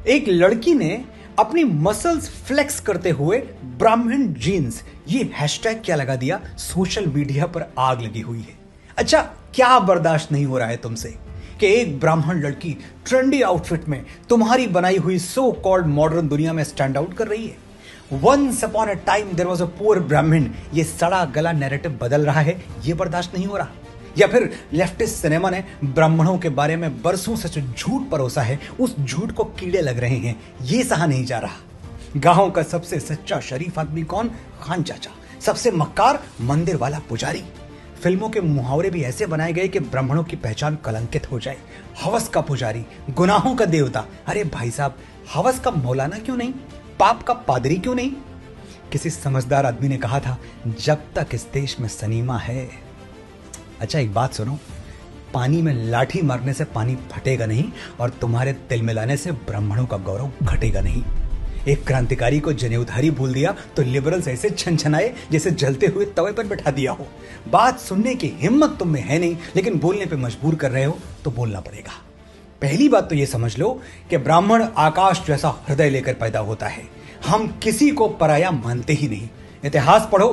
एक लड़की ने अपनी मसल्स फ्लेक्स करते हुए ब्राह्मण जीन्स ये हैशटैग क्या लगा दिया, सोशल मीडिया पर आग लगी हुई है। अच्छा, क्या बर्दाश्त नहीं हो रहा है तुमसे कि एक ब्राह्मण लड़की ट्रेंडी आउटफिट में तुम्हारी बनाई हुई सो कॉल्ड मॉडर्न दुनिया में स्टैंड आउट कर रही है। Once upon a time there was a poor brahmin, ये सड़ा गला नैरेटिव बदल रहा है, ये बर्दाश्त नहीं हो रहा। या फिर लेफ्टिस्ट सिनेमा ने ब्राह्मणों के बारे में बरसों से जो झूठ परोसा है, उस झूठ को कीड़े लग रहे हैं, ये सहा नहीं जा रहा। गांव का सबसे सच्चा शरीफ आदमी कौन? खान चाचा। सबसे मक्कार मंदिर वाला पुजारी। फिल्मों के मुहावरे भी ऐसे बनाए गए कि ब्राह्मणों की पहचान कलंकित हो जाए। हवस का पुजारी, गुनाहों का देवता। अरे भाई साहब, हवस का मौलाना क्यों नहीं? पाप का पादरी क्यों नहीं? किसी समझदार आदमी ने कहा था, जब तक इस देश में सनीमा है। अच्छा, एक बात सुनो, पानी में लाठी मारने से पानी फटेगा नहीं और तुम्हारे तिल मिलाने से ब्राह्मणों का गौरव घटेगा नहीं। एक क्रांतिकारी को जनेऊधारी भूल दिया तो लिबरल्स ऐसे छनछनाए जैसे जलते हुए तवे पर बैठा दिया हो। बात सुनने की हिम्मत तुम में है नहीं, लेकिन बोलने पे मजबूर कर रहे हो तो बोलना पड़ेगा। पहली बात तो ये समझ लो कि ब्राह्मण आकाश जैसा हृदय लेकर पैदा होता है। हम किसी को पराया मानते ही नहीं। इतिहास पढ़ो,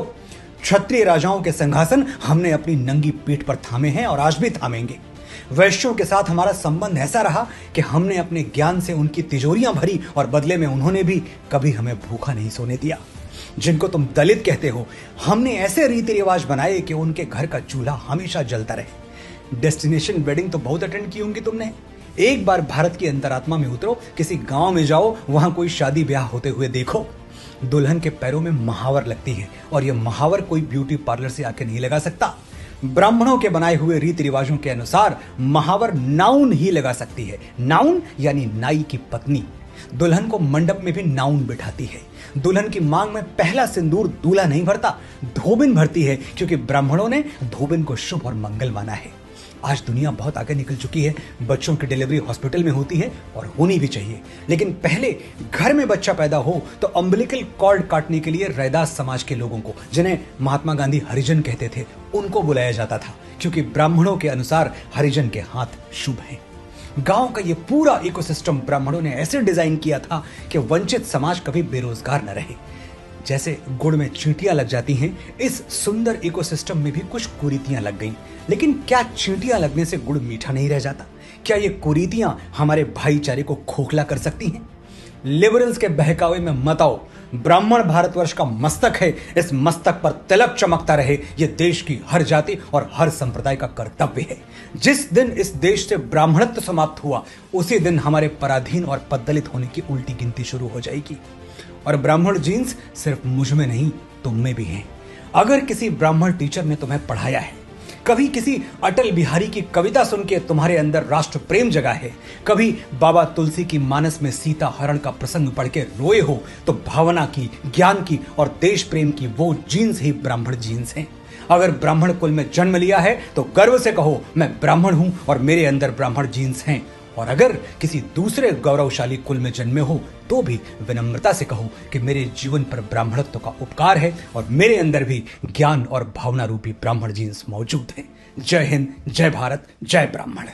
क्षत्रिय राजाओं के सिंहासन हमने अपनी नंगी पीठ पर थामे हैं और आज भी थामेंगे। वैश्यों के साथ हमारा संबंध ऐसा रहा कि हमने अपने ज्ञान से उनकी तिजोरियां भरी और बदले में उन्होंने भी कभी हमें भूखा नहीं सोने दिया। जिनको तुम दलित कहते हो, हमने ऐसे रीति रिवाज बनाए कि उनके घर का चूल्हा हमेशा जलता रहे। डेस्टिनेशन वेडिंग तो बहुत अटेंड की होंगी तुमने। एक बार भारत की अंतरात्मा में उतरो, किसी गांव में जाओ, वहां कोई शादी ब्याह होते हुए देखो, दुल्हन के पैरों में महावर लगती है और यह महावर कोई ब्यूटी पार्लर से आके नहीं लगा सकता। ब्राह्मणों के बनाए हुए रीति रिवाजों के अनुसार महावर नाउन ही लगा सकती है। नाउन यानी नाई की पत्नी। दुल्हन को मंडप में भी नाउन बिठाती है। दुल्हन की मांग में पहला सिंदूर दूल्हा नहीं भरता, धोबिन भरती है, क्योंकि ब्राह्मणों ने धोबिन को शुभ और मंगल माना है। आज दुनिया बहुत आगे निकल चुकी है। बच्चों की डिलीवरी हॉस्पिटल में होती है और होनी भी चाहिए, लेकिन पहले घर में बच्चा पैदा हो तो अम्बिलिकल कॉर्ड काटने के लिए रैदास समाज के लोगों को, जिन्हें महात्मा गांधी हरिजन कहते थे, उनको बुलाया जाता था, क्योंकि ब्राह्मणों के अनुसार हरिजन के हाथ शुभ हैं। गांव का ये पूरा इकोसिस्टम ब्राह्मणों ने ऐसे डिजाइन किया था कि वंचित समाज कभी बेरोजगार न रहे। जैसे गुड़ में चींटियां लग जाती हैं, इस सुंदर इकोसिस्टम में भी कुछ कुरीतियां लग गईं। लेकिन क्या चींटियां लगने से गुड़ मीठा नहीं रह जाता? क्या ये कुरीतियां हमारे भाईचारे को खोखला कर सकती हैं? लिबरल्स के बहकावे में मत आओ। ब्राह्मण भारतवर्ष का मस्तक है, इस मस्तक पर तिलक चमकता रहे, यह देश की हर जाति और हर संप्रदाय का कर्तव्य है। जिस दिन इस देश से ब्राह्मणत्व समाप्त हुआ, उसी दिन हमारे पराधीन और पददलित होने की उल्टी गिनती शुरू हो जाएगी। और ब्राह्मण जीन्स सिर्फ मुझ में नहीं, तुम में भी हैं। अगर किसी ब्राह्मण टीचर ने तुम्हें पढ़ाया है, कभी किसी अटल बिहारी की कविता सुन के तुम्हारे अंदर राष्ट्र प्रेम जगा है, कभी बाबा तुलसी की मानस में सीता हरण का प्रसंग पढ़ के रोए हो, तो भावना की, ज्ञान की और देश प्रेम की वो जीन्स ही ब्राह्मण जीन्स हैं। अगर ब्राह्मण कुल में जन्म लिया है तो गर्व से कहो, मैं ब्राह्मण हूं और मेरे अंदर ब्राह्मण जीन्स हैं। और अगर किसी दूसरे गौरवशाली कुल में जन्मे हो तो भी विनम्रता से कहो कि मेरे जीवन पर ब्राह्मणत्व का उपकार है और मेरे अंदर भी ज्ञान और भावना रूपी ब्राह्मण जीन्स मौजूद है। जय हिंद, जय भारत, जय ब्राह्मण।